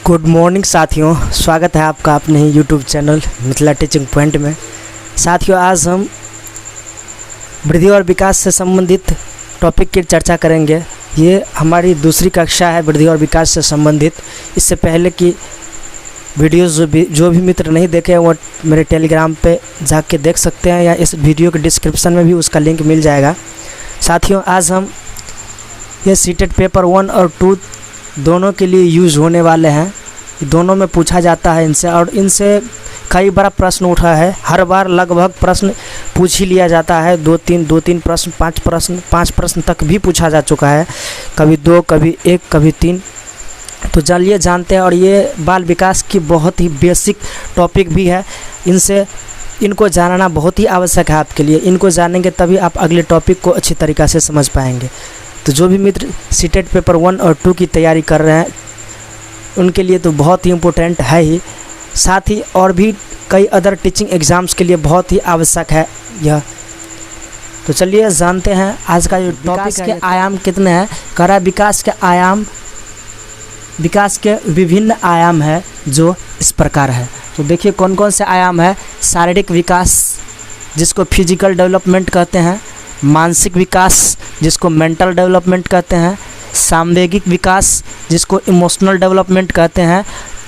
Good morning साथियों, स्वागत है आपका अपने ही YouTube channel Mithila Teaching Point में। साथियों, आज हम वृद्धि और विकास से संबंधित टॉपिक की चर्चा करेंगे। ये हमारी दूसरी कक्षा है वृद्धि और विकास से संबंधित। इससे पहले की वीडियोस जो भी मित्र नहीं देखे वो मेरे टेलीग्राम पे जाके देख सकते हैं, या इस वीडियो के डिस्क्रिप्शन में भी उसका लिंक मिल जाएगा। साथियों, आज हम ये सीटेट पेपर 1 और 2 दोनों के लिए यूज़ होने वाले हैं। दोनों में पूछा जाता है इनसे, और इनसे कई बार प्रश्न उठा है। हर बार लगभग प्रश्न पूछ ही लिया जाता है। दो तीन प्रश्न, पाँच प्रश्न तक भी पूछा जा चुका है। कभी 2, कभी 1, कभी 3। तो चलिए जानते हैं। और ये बाल विकास की बहुत ही बेसिक टॉपिक भी है। इनको जानना बहुत ही आवश्यक है आपके लिए। इनको जानेंगे तभी आप अगले टॉपिक को अच्छी तरीक़ा से समझ पाएंगे। तो जो भी मित्र सीटेट पेपर 1 और 2 की तैयारी कर रहे हैं उनके लिए तो बहुत ही इम्पोर्टेंट है ही, साथ ही और भी कई अदर टीचिंग एग्ज़ाम्स के लिए बहुत ही आवश्यक है यह। तो चलिए जानते हैं आज का जो टॉपिक के आयाम कितने हैं। करा विकास के विभिन्न आयाम है जो इस प्रकार है। तो देखिए कौन कौन से आयाम है। शारीरिक विकास जिसको फिजिकल डेवलपमेंट कहते हैं, मानसिक विकास जिसको मेंटल डेवलपमेंट कहते हैं, सांवेगिक विकास जिसको इमोशनल डेवलपमेंट कहते हैं,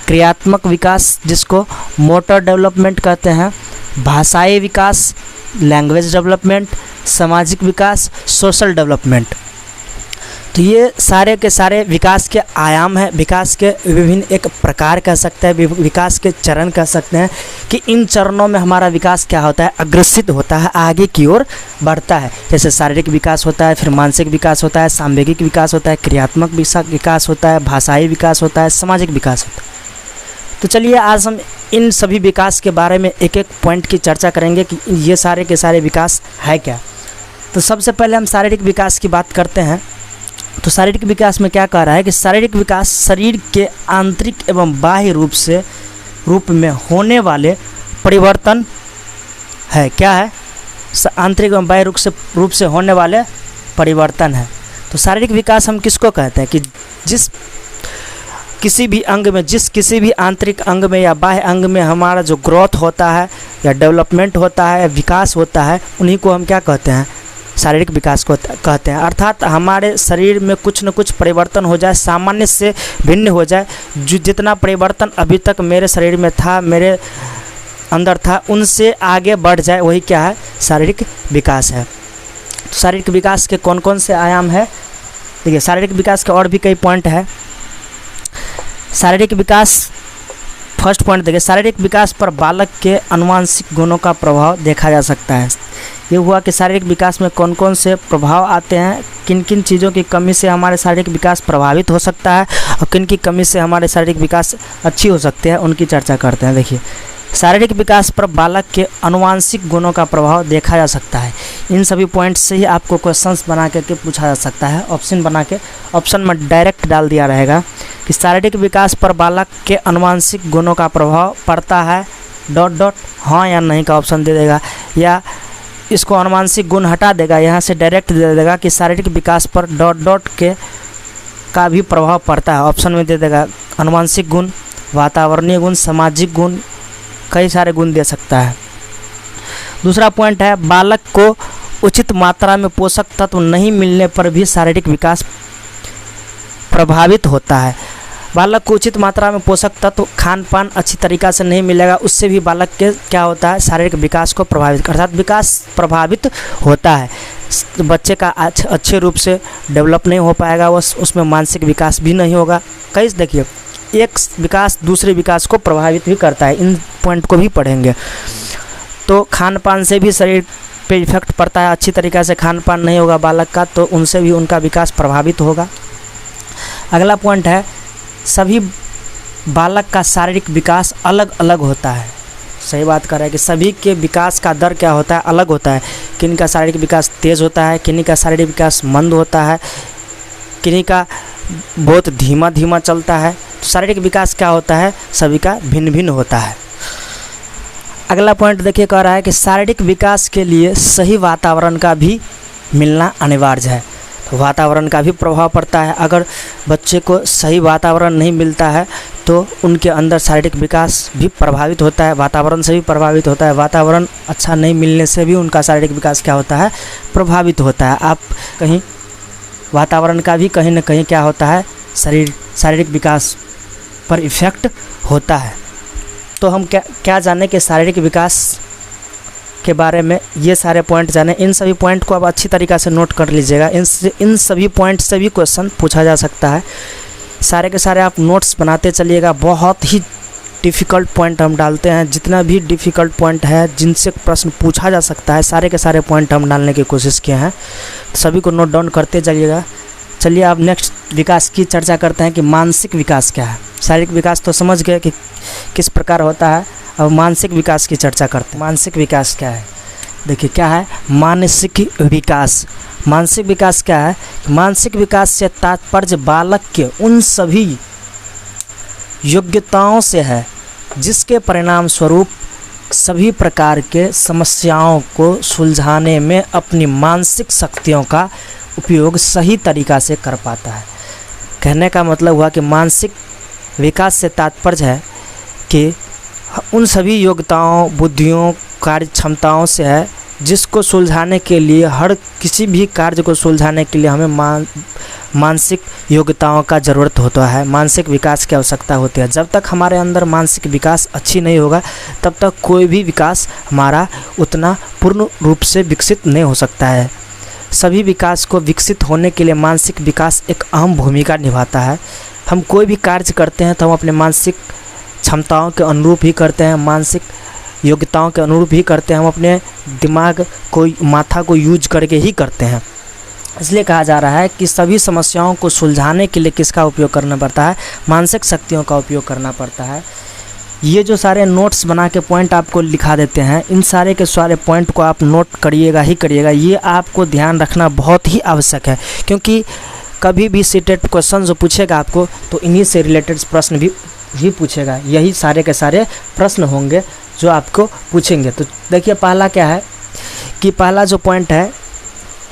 क्रियात्मक विकास जिसको मोटर डेवलपमेंट कहते हैं, भाषाई विकास लैंग्वेज डेवलपमेंट, सामाजिक विकास सोशल डेवलपमेंट। तो ये सारे के सारे विकास के आयाम हैं। विकास के विभिन्न एक प्रकार कह सकते हैं, विकास के चरण कह सकते हैं कि इन चरणों में हमारा विकास क्या होता है, अग्रसित होता है, आगे की ओर बढ़ता है। जैसे शारीरिक विकास होता है, फिर मानसिक विकास होता है, सांवेगिक विकास होता है, क्रियात्मक विकास होता है, भाषाई विकास होता है, सामाजिक विकास होता है। तो चलिए आज हम इन सभी विकास के बारे में एक एक पॉइंट की चर्चा करेंगे कि ये सारे के सारे विकास है क्या। तो सबसे पहले हम शारीरिक विकास की बात करते हैं। तो शारीरिक विकास में क्या कह रहा है कि शारीरिक विकास शरीर के आंतरिक एवं बाह्य रूप में होने वाले परिवर्तन है। क्या है? आंतरिक एवं बाह्य रूप से होने वाले परिवर्तन है। तो शारीरिक विकास हम किसको कहते हैं कि किसी भी आंतरिक अंग में या बाह्य अंग में हमारा जो ग्रोथ होता है या डेवलपमेंट होता है या विकास होता है, उन्हीं को हम क्या कहते हैं, शारीरिक विकास को कहते हैं। अर्थात हमारे शरीर में कुछ न कुछ परिवर्तन हो जाए, सामान्य से भिन्न हो जाए। जितना परिवर्तन अभी तक मेरे शरीर में था, मेरे अंदर था, उनसे आगे बढ़ जाए, वही क्या है, शारीरिक विकास है। तो शारीरिक विकास के कौन कौन से आयाम है, देखिए शारीरिक विकास के और भी कई पॉइंट है। शारीरिक विकास फर्स्ट पॉइंट देखिए, शारीरिक विकास पर बालक के आनुवंशिक गुणों का प्रभाव देखा जा सकता है। ये हुआ कि शारीरिक विकास में कौन कौन से प्रभाव आते हैं, किन किन चीज़ों की कमी से हमारे शारीरिक विकास प्रभावित हो सकता है और किन की कमी से हमारे शारीरिक विकास अच्छी हो सकती है, उनकी चर्चा करते हैं। देखिए शारीरिक विकास पर बालक के आनुवंशिक गुणों का प्रभाव देखा जा सकता है। इन सभी पॉइंट्स से ही आपको क्वेश्चंस बना करके पूछा जा सकता है। ऑप्शन बना के ऑप्शन में डायरेक्ट डाल दिया रहेगा कि शारीरिक विकास पर बालक के आनुवंशिक गुणों का प्रभाव पड़ता है ... हाँ या नहीं का ऑप्शन दे देगा, या इसको आनुवंशिक गुण हटा देगा, यहाँ से डायरेक्ट दे देगा कि शारीरिक विकास पर ... के का भी प्रभाव पड़ता है। ऑप्शन में दे देगा आनुवंशिक गुण, वातावरणीय गुण, सामाजिक गुण, कई सारे गुण दे सकता है। दूसरा पॉइंट है बालक को उचित मात्रा में पोषक तत्व नहीं मिलने पर भी शारीरिक विकास प्रभावित होता है। बालक को उचित मात्रा में पोषक तत्व, खान पान अच्छी तरीक़ा से नहीं मिलेगा, उससे भी बालक के क्या होता है, शारीरिक विकास को प्रभावित, अर्थात विकास प्रभावित होता है। बच्चे का अच्छे रूप से डेवलप नहीं हो पाएगा, उसमें मानसिक विकास भी नहीं होगा। कई देखिए एक विकास दूसरे विकास को प्रभावित भी करता है, इन पॉइंट को भी पढ़ेंगे। तो खान पान से भी शरीर पे इफेक्ट पड़ता है। अच्छी तरीक़ा से खान पान नहीं होगा बालक का तो उनसे भी उनका विकास प्रभावित होगा। अगला पॉइंट है सभी बालक का शारीरिक विकास अलग अलग होता है। सही बात कर रहा है कि सभी के विकास का दर क्या होता है, अलग होता है। किन्हीं का शारीरिक विकास तेज़ होता है, किन्हीं का शारीरिक विकास मंद होता है, किन्हीं का बहुत धीमा धीमा चलता है। शारीरिक विकास क्या होता है, सभी का भिन्न भिन्न होता है। अगला पॉइंट देखिए कह रहा है कि शारीरिक विकास के लिए सही वातावरण का भी मिलना अनिवार्य है। तो वातावरण का भी प्रभाव पड़ता है। अगर बच्चे को सही वातावरण नहीं मिलता है तो उनके अंदर शारीरिक विकास भी प्रभावित होता है, वातावरण से भी प्रभावित होता है। वातावरण अच्छा नहीं मिलने से भी उनका शारीरिक विकास क्या होता है, प्रभावित होता है। आप कहीं वातावरण का भी कहीं ना कहीं क्या होता है, शारीरिक विकास पर इफ़ेक्ट होता है। तो हम क्या जाने कि शारीरिक विकास के बारे में ये सारे पॉइंट जाने। इन सभी पॉइंट को आप अच्छी तरीक़ा से नोट कर लीजिएगा। इन सभी पॉइंट से भी क्वेश्चन पूछा जा सकता है। सारे के सारे आप नोट्स बनाते चलिएगा। बहुत ही डिफ़िकल्ट पॉइंट हम डालते हैं, जितना भी डिफ़िकल्ट पॉइंट है जिनसे प्रश्न पूछा जा सकता है, सारे के सारे पॉइंट हम डालने की कोशिश किए हैं। सभी को नोट डाउन करते चलिएगा। चलिए अब नेक्स्ट विकास की चर्चा करते हैं कि मानसिक विकास क्या है। शारीरिक विकास तो समझ गए कि किस प्रकार होता है। अब मानसिक विकास की चर्चा करते हैं। मानसिक विकास क्या है, देखिए क्या है मानसिक विकास। मानसिक विकास क्या है, मानसिक विकास से तात्पर्य बालक के उन सभी योग्यताओं से है जिसके परिणाम स्वरूप सभी प्रकार के समस्याओं को सुलझाने में अपनी मानसिक शक्तियों का उपयोग सही तरीक़ा से कर पाता है। कहने का मतलब हुआ कि मानसिक विकास से तात्पर्य है कि उन सभी योग्यताओं, बुद्धियों, कार्य क्षमताओं से है जिसको सुलझाने के लिए, हर किसी भी कार्य को सुलझाने के लिए हमें मानसिक योग्यताओं का ज़रूरत होता है। मानसिक विकास की आवश्यकता होती है। जब तक हमारे अंदर मानसिक विकास अच्छी नहीं होगा तब तक कोई भी विकास हमारा उतना पूर्ण रूप से विकसित नहीं हो सकता है। सभी विकास को विकसित होने के लिए मानसिक विकास एक अहम भूमिका निभाता है। हम कोई भी कार्य करते हैं तो हम अपने मानसिक क्षमताओं के अनुरूप ही करते हैं, मानसिक योग्यताओं के अनुरूप ही करते हैं। हम अपने दिमाग को, माथा को यूज करके ही करते हैं। इसलिए कहा जा रहा है कि सभी समस्याओं को सुलझाने के लिए किसका उपयोग करना पड़ता है, मानसिक शक्तियों का उपयोग करना पड़ता है। ये जो सारे नोट्स बना के पॉइंट आपको लिखा देते हैं, इन सारे के सारे पॉइंट को आप नोट करिएगा ही करिएगा। ये आपको ध्यान रखना बहुत ही आवश्यक है, क्योंकि कभी भी सीटेट क्वेश्चन जो पूछेगा आपको तो इन्हीं से रिलेटेड प्रश्न भी पूछेगा। यही सारे के सारे प्रश्न होंगे जो आपको पूछेंगे। तो देखिए पहला क्या है कि पहला जो पॉइंट है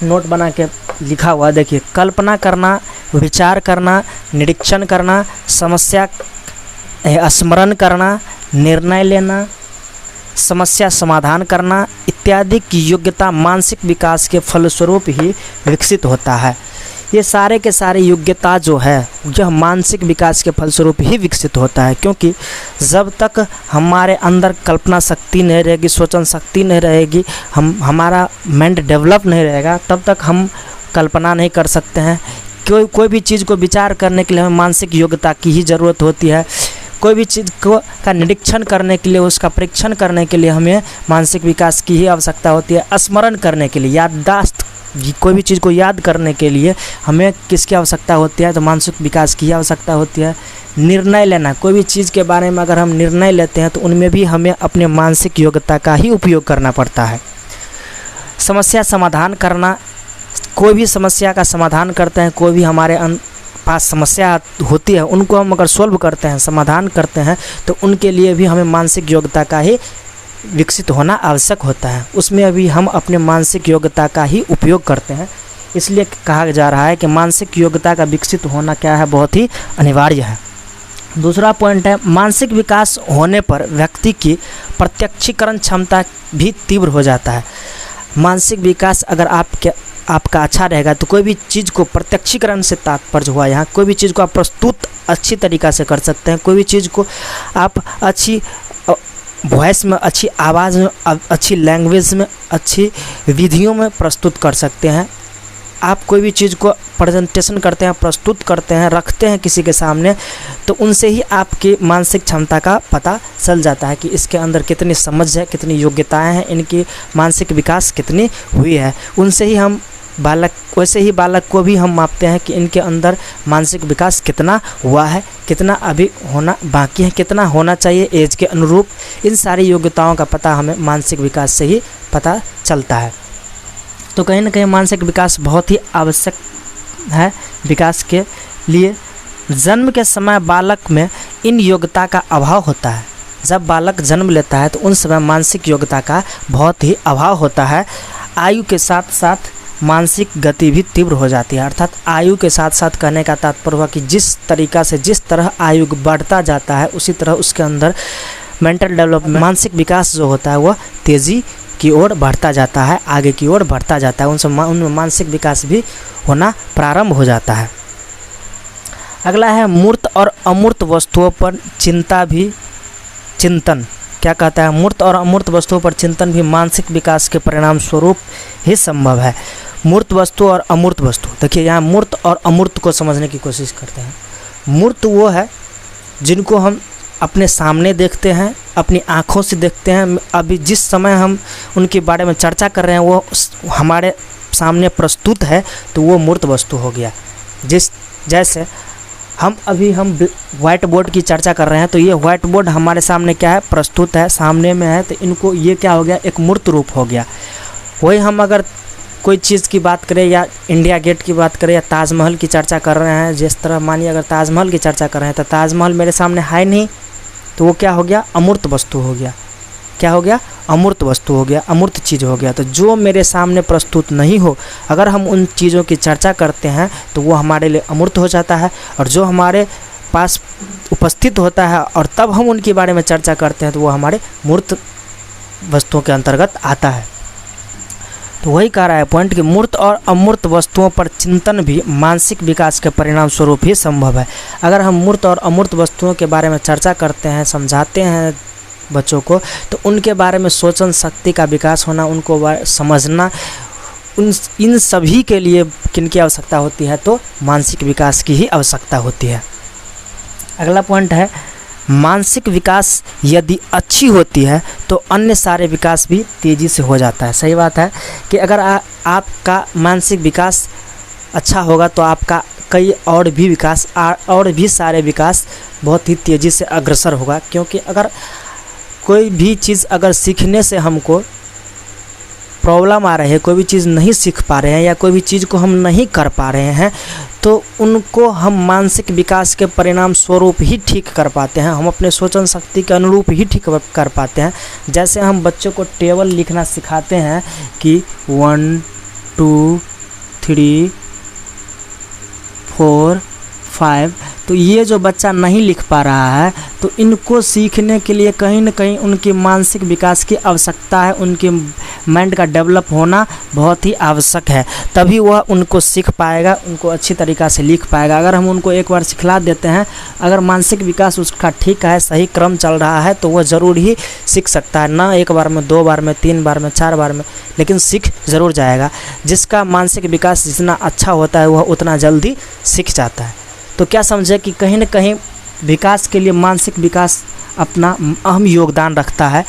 नोट बना के लिखा हुआ, देखिए कल्पना करना, विचार करना, निरीक्षण करना, समस्या स्मरण करना, निर्णय लेना, समस्या समाधान करना इत्यादि की योग्यता मानसिक विकास के फलस्वरूप ही विकसित होता है। ये सारे के सारे योग्यता जो है यह मानसिक विकास के फलस्वरूप ही विकसित होता है, क्योंकि जब तक हमारे अंदर कल्पना शक्ति नहीं रहेगी, सोचन शक्ति नहीं रहेगी, हमारा माइंड डेवलप नहीं रहेगा, तब तक हम कल्पना नहीं कर सकते हैं। कोई भी चीज़ को विचार करने के लिए हमें मानसिक योग्यता की ही ज़रूरत होती है। कोई भी चीज़ का निरीक्षण करने के लिए, उसका परीक्षण करने के लिए हमें मानसिक विकास की ही आवश्यकता होती है। स्मरण करने के लिए, याददाश्त, कोई भी चीज़ को याद करने के लिए हमें किसकी आवश्यकता होती है, तो मानसिक विकास की आवश्यकता होती है। निर्णय लेना, कोई भी चीज़ के बारे में अगर हम निर्णय लेते हैं तो उनमें भी हमें अपने मानसिक योग्यता का ही उपयोग करना पड़ता है। समस्या समाधान करना, कोई भी समस्या का समाधान करते हैं, कोई भी हमारे पास समस्या होती है उनको हम अगर सॉल्व करते हैं, समाधान करते हैं, तो उनके लिए भी हमें मानसिक योग्यता का ही विकसित होना आवश्यक होता है। उसमें भी हम अपने मानसिक योग्यता का ही उपयोग करते हैं। इसलिए कहा जा रहा है कि मानसिक योग्यता का विकसित होना क्या है, बहुत ही अनिवार्य है। दूसरा पॉइंट है मानसिक विकास होने पर व्यक्ति की प्रत्यक्षीकरण क्षमता भी तीव्र हो जाता है। मानसिक विकास अगर आपका अच्छा रहेगा तो कोई भी चीज़ को प्रत्यक्षीकरण से तात्पर्य हुआ यहाँ, कोई भी चीज़ को आप प्रस्तुत अच्छी तरीक़ा से कर सकते हैं। कोई भी चीज़ को आप अच्छी वॉइस में, अच्छी आवाज़ में, अच्छी लैंग्वेज में, अच्छी विधियों में प्रस्तुत कर सकते हैं। आप कोई भी चीज़ को प्रेजेंटेशन करते हैं, प्रस्तुत करते हैं, रखते हैं किसी के सामने, तो उनसे ही आपकी मानसिक क्षमता का पता चल जाता है कि इसके अंदर कितनी समझ है, कितनी योग्यताएं हैं, इनकी मानसिक विकास कितनी हुई है। उनसे ही हम वैसे ही बालक को भी हम मापते हैं कि इनके अंदर मानसिक विकास कितना हुआ है, कितना अभी होना बाकी है, कितना होना चाहिए एज के अनुरूप। इन सारी योग्यताओं का पता हमें मानसिक विकास से ही पता चलता है। तो कहीं ना कहीं मानसिक विकास बहुत ही आवश्यक है विकास के लिए। जन्म के समय बालक में इन योग्यता का अभाव होता है। जब बालक जन्म लेता है तो उन समय मानसिक योग्यता का बहुत ही अभाव होता है। आयु के साथ साथ मानसिक गति भी तीव्र हो जाती है। अर्थात आयु के साथ साथ कहने का तात्पर्य हुआ कि जिस तरीक़ा से जिस तरह आयु बढ़ता जाता है उसी तरह उसके अंदर मेंटल डेवलपमेंट, मानसिक विकास जो होता है वह तेज़ी की ओर बढ़ता जाता है, आगे की ओर बढ़ता जाता है, उनमें मानसिक विकास भी होना प्रारंभ हो जाता है। अगला है मूर्त और अमूर्त वस्तुओं पर चिंतन। क्या कहता है? मूर्त और अमूर्त वस्तुओं पर चिंतन भी मानसिक विकास के परिणाम स्वरूप ही संभव है। मूर्त वस्तु और अमूर्त वस्तु, देखिए यहाँ मूर्त और अमूर्त को समझने की कोशिश करते हैं। मूर्त वो है जिनको हम अपने सामने देखते हैं, अपनी आँखों से देखते हैं। अभी जिस समय हम उनके बारे में चर्चा कर रहे हैं वो हमारे सामने प्रस्तुत है, तो वो मूर्त वस्तु हो गया। जैसे हम व्हाइट बोर्ड की चर्चा कर रहे हैं, तो ये व्हाइट बोर्ड हमारे सामने क्या है? प्रस्तुत है, सामने में है, तो इनको ये क्या हो गया? एक मूर्त रूप हो गया। वही हम अगर कोई चीज़ की बात करें या इंडिया गेट की बात करें या ताजमहल की चर्चा कर रहे हैं, जिस तरह मानिए अगर ताजमहल की चर्चा कर रहे हैं तो ताजमहल मेरे सामने है नहीं, तो वो क्या हो गया? अमूर्त वस्तु हो गया। क्या हो गया? अमूर्त वस्तु हो गया, अमूर्त चीज़ हो गया। तो जो मेरे सामने प्रस्तुत नहीं हो, अगर हम उन चीज़ों की चर्चा करते हैं तो वो हमारे लिए अमूर्त हो जाता है, और जो हमारे पास उपस्थित होता है और तब हम उनके बारे में चर्चा करते हैं तो वो हमारे मूर्त वस्तुओं के अंतर्गत आता है। तो वही कह रहा है पॉइंट कि मूर्त और अमूर्त वस्तुओं पर चिंतन भी मानसिक विकास के परिणाम स्वरूप ही संभव है। अगर हम मूर्त और अमूर्त वस्तुओं के बारे में चर्चा करते हैं, समझाते हैं बच्चों को, तो उनके बारे में सोचन शक्ति का विकास होना, उनको समझना, इन सभी के लिए किनकी आवश्यकता होती है? तो मानसिक विकास की ही आवश्यकता होती है। अगला पॉइंट है मानसिक विकास यदि अच्छी होती है तो अन्य सारे विकास भी तेज़ी से हो जाता है। सही बात है कि अगर आपका मानसिक विकास अच्छा होगा तो आपका कई और भी सारे विकास बहुत ही तेज़ी से अग्रसर होगा। क्योंकि अगर कोई भी चीज़ अगर सीखने से हमको प्रॉब्लम आ रही है, कोई भी चीज़ नहीं सीख पा रहे हैं या कोई भी चीज़ को हम नहीं कर पा रहे हैं, तो उनको हम मानसिक विकास के परिणाम स्वरूप ही ठीक कर पाते हैं। हम अपने सोचन शक्ति के अनुरूप ही ठीक कर पाते हैं। जैसे हम बच्चों को टेबल लिखना सिखाते हैं कि 1 2 3 4 5, तो ये जो बच्चा नहीं लिख पा रहा है, तो इनको सीखने के लिए कहीं ना कहीं उनके मानसिक विकास की आवश्यकता है, उनके माइंड का डेवलप होना बहुत ही आवश्यक है, तभी वह उनको सीख पाएगा, उनको अच्छी तरीक़ा से लिख पाएगा। अगर हम उनको एक बार सिखला देते हैं, अगर मानसिक विकास उसका ठीक है, सही क्रम चल रहा है, तो वह ज़रूर ही सीख सकता है। ना एक बार में, 2 बार में, 3 बार में, 4 बार में, लेकिन सीख ज़रूर जाएगा। जिसका मानसिक विकास जितना अच्छा होता है वह उतना जल्दी सीख जाता है। तो क्या समझे कि कहीं न कहीं विकास के लिए मानसिक विकास अपना अहम योगदान रखता है।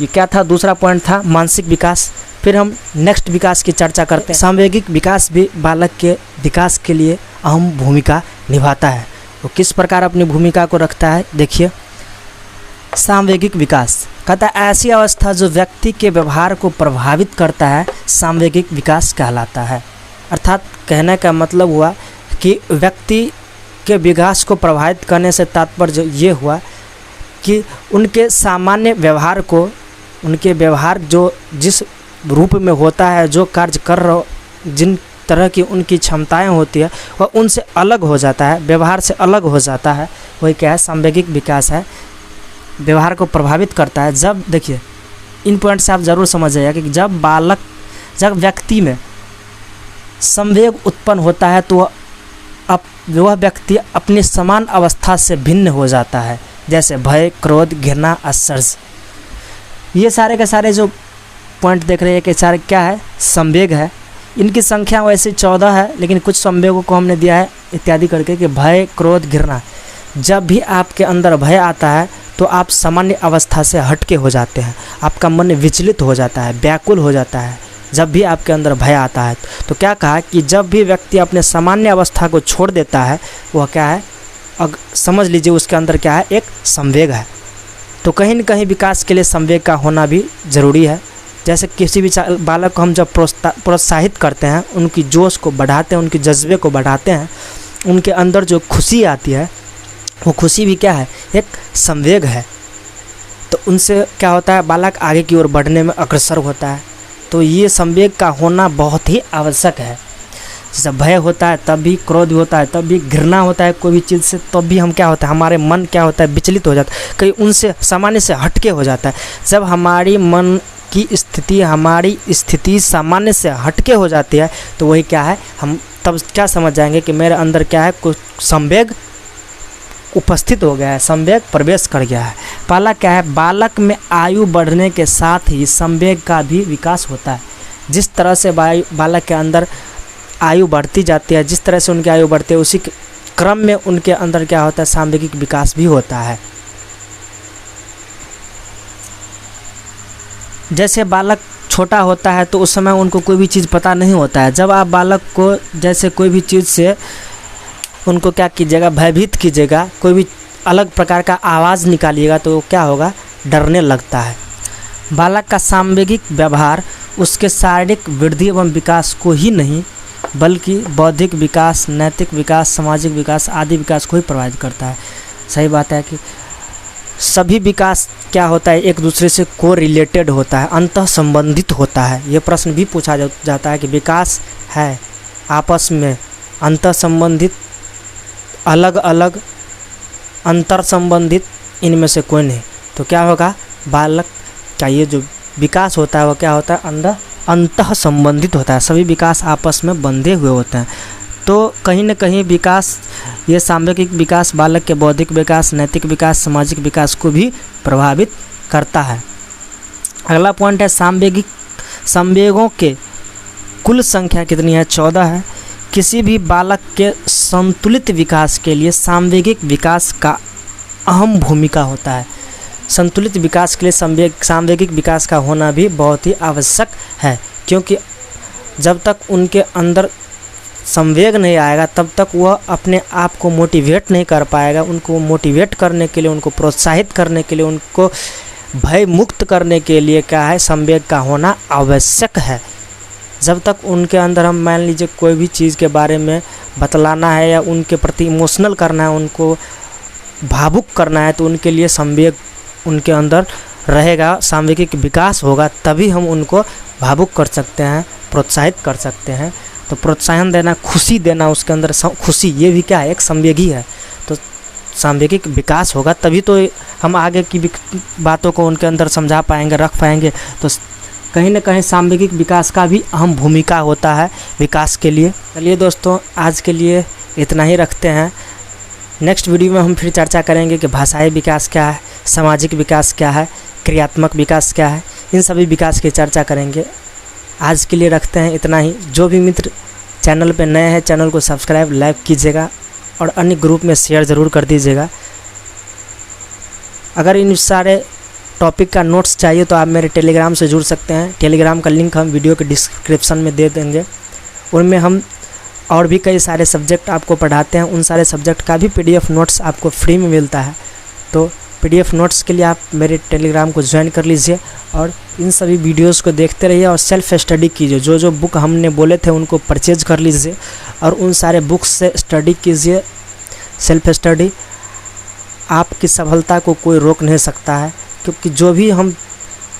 ये क्या था? दूसरा पॉइंट था मानसिक विकास। फिर हम नेक्स्ट विकास की चर्चा करते हैं। सामवेगिक विकास भी बालक के विकास के लिए अहम भूमिका निभाता है। वो किस प्रकार अपनी भूमिका को रखता है? देखिए, सामवेगिक विकास कहता है ऐसी अवस्था जो व्यक्ति के व्यवहार को प्रभावित करता है, सामवेगिक विकास कहलाता है। अर्थात कहने का मतलब हुआ कि व्यक्ति के विकास को प्रभावित करने से तात्पर्य ये हुआ कि उनके सामान्य व्यवहार को, उनके व्यवहार जो जिस रूप में होता है, जो कार्य कर रहे, जिन तरह की उनकी क्षमताएं होती है, वह उनसे अलग हो जाता है, व्यवहार से अलग हो जाता है। वही क्या है? सामवेगिक विकास है, व्यवहार को प्रभावित करता है। जब देखिए, इन पॉइंट से आप ज़रूर समझ जाइए कि जब व्यक्ति में संवेग उत्पन्न होता है तो वह व्यक्ति अपनी समान अवस्था से भिन्न हो जाता है। जैसे भय, क्रोध, घृणा, आश्चर्य, ये सारे के सारे जो पॉइंट देख रहे हैं कि सारे क्या है? संवेग है। इनकी संख्या वैसे 14 है, लेकिन कुछ संवेगों को हमने दिया है इत्यादि करके कि भय, क्रोध, घृणा। जब भी आपके अंदर भय आता है तो आप सामान्य अवस्था से हटके हो जाते हैं, आपका मन विचलित हो जाता है, व्याकुल हो जाता है। जब भी आपके अंदर भय आता है तो क्या कहा कि जब भी व्यक्ति अपने सामान्य अवस्था को छोड़ देता है, वह क्या है? समझ लीजिए उसके अंदर क्या है? एक संवेग है। तो कहीं न कहीं विकास के लिए संवेग का होना भी ज़रूरी है। जैसे किसी भी बालक को हम जब प्रोत्साहित करते हैं, उनकी जोश को बढ़ाते हैं, उनके जज्बे को बढ़ाते हैं, उनके अंदर जो खुशी आती है, वो खुशी भी क्या है? एक संवेग है। तो उनसे क्या होता है? बालक आगे की ओर बढ़ने में अग्रसर होता है। तो ये संवेग का होना बहुत ही आवश्यक है। जैसे भय होता है तब भी, क्रोध होता है तब भी, घृणा होता है कोई भी चीज़ से तब भी हम क्या होता है, हमारे मन क्या होता है, विचलित हो जाता है, कहीं उनसे सामान्य से हटके हो जाता है। जब हमारी मन की स्थिति, हमारी स्थिति सामान्य से हटके हो जाती है तो वही क्या है, हम तब क्या समझ जाएंगे कि मेरे अंदर क्या है, कुछ संवेग उपस्थित हो गया है, संवेग प्रवेश कर गया है। पहला क्या है, बालक में आयु बढ़ने के साथ ही संवेग का भी विकास होता है। जिस तरह से बालक के अंदर आयु बढ़ती जाती है, जिस तरह से उनकी आयु बढ़ती है, उसी क्रम में उनके अंदर क्या होता है, सांवेगिक विकास भी होता है। जैसे बालक छोटा होता है तो उस समय उनको कोई भी चीज़ पता नहीं होता है। जब आप बालक को जैसे कोई भी चीज़ से उनको क्या कीजिएगा, भयभीत कीजिएगा, कोई भी अलग प्रकार का आवाज़ निकालिएगा तो क्या होगा, डरने लगता है। बालक का सांवेगिक व्यवहार उसके शारीरिक वृद्धि एवं विकास को ही नहीं बल्कि बौद्धिक विकास, नैतिक विकास, सामाजिक विकास आदि विकास को ही प्रभावित करता है। सही बात है कि सभी विकास क्या होता है, एक दूसरे से को रिलेटेड होता है, अंतः संबंधित होता है। ये प्रश्न भी पूछा जाता है कि विकास है आपस में अंतः संबंधित, अलग अलग, अंतर संबंधित, इनमें से कोई नहीं। तो क्या होगा, बालक का ये जो विकास होता है वो क्या होता है, अंतः संबंधित होता है। सभी विकास आपस में बंधे हुए होते हैं। तो कहीं न कहीं विकास, ये सांवेगिक विकास बालक के बौद्धिक विकास, नैतिक विकास, सामाजिक विकास को भी प्रभावित करता है। अगला पॉइंट है सांवेगिक संवेगों के कुल संख्या कितनी है, 14 है। किसी भी बालक के संतुलित विकास के लिए सांवेगिक विकास का अहम भूमिका होता है। संतुलित विकास के लिए सांवेगिक विकास का होना भी बहुत ही आवश्यक है, क्योंकि जब तक उनके अंदर संवेग नहीं आएगा तब तक वह अपने आप को मोटिवेट नहीं कर पाएगा। उनको मोटिवेट करने के लिए, उनको प्रोत्साहित करने के लिए, उनको भय मुक्त करने के लिए क्या है, संवेग का होना आवश्यक है। जब तक उनके अंदर हम मान लीजिए कोई भी चीज़ के बारे में बतलाना है या उनके प्रति इमोशनल करना है, उनको भावुक करना है, तो उनके लिए संवेग उनके अंदर रहेगा, सांवेगिक विकास होगा, तभी हम उनको भावुक कर सकते हैं, प्रोत्साहित कर सकते हैं। तो प्रोत्साहन देना, खुशी देना, उसके अंदर खुशी, ये भी क्या है, एक संवेग ही है। तो सांवेगिक विकास होगा तभी तो हम आगे की बातों को उनके अंदर समझा पाएंगे, रख पाएंगे। तो कहीं ना कहीं सांवेगिक विकास का भी अहम भूमिका होता है विकास के लिए। चलिए दोस्तों, आज के लिए इतना ही रखते हैं। नेक्स्ट वीडियो में हम फिर चर्चा करेंगे कि भाषाई विकास क्या है, सामाजिक विकास क्या है, क्रियात्मक विकास क्या है, इन सभी विकास की चर्चा करेंगे। आज के लिए रखते हैं इतना ही। जो भी मित्र चैनल पे नए हैं, चैनल को सब्सक्राइब, लाइक कीजिएगा और अन्य ग्रुप में शेयर ज़रूर कर दीजिएगा। अगर इन सारे टॉपिक का नोट्स चाहिए तो आप मेरे टेलीग्राम से जुड़ सकते हैं। टेलीग्राम का लिंक हम वीडियो के डिस्क्रिप्शन में दे देंगे। उनमें हम और भी कई सारे सब्जेक्ट आपको पढ़ाते हैं। उन सारे सब्जेक्ट का भी PDF नोट्स आपको फ्री में मिलता है। तो PDF नोट्स के लिए आप मेरे टेलीग्राम को ज्वाइन कर लीजिए और इन सभी वीडियोस को देखते रहिए और सेल्फ स्टडी कीजिए। जो जो बुक हमने बोले थे उनको परचेज कर लीजिए और उन सारे बुक्स से स्टडी कीजिए। सेल्फ स्टडी, आपकी सफलता को कोई रोक नहीं सकता है, क्योंकि जो भी हम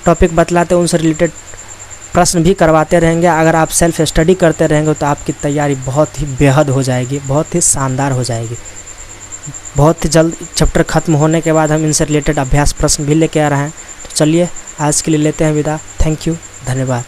टॉपिक बतलाते हैं उनसे रिलेटेड प्रश्न भी करवाते रहेंगे। अगर आप सेल्फ स्टडी करते रहेंगे तो आपकी तैयारी बहुत ही बेहद हो जाएगी, बहुत ही शानदार हो जाएगी। बहुत ही जल्द चैप्टर ख़त्म होने के बाद हम इनसे रिलेटेड अभ्यास प्रश्न भी लेके आ रहे हैं। तो चलिए आज के लिए लेते हैं विदा। थैंक यू, धन्यवाद।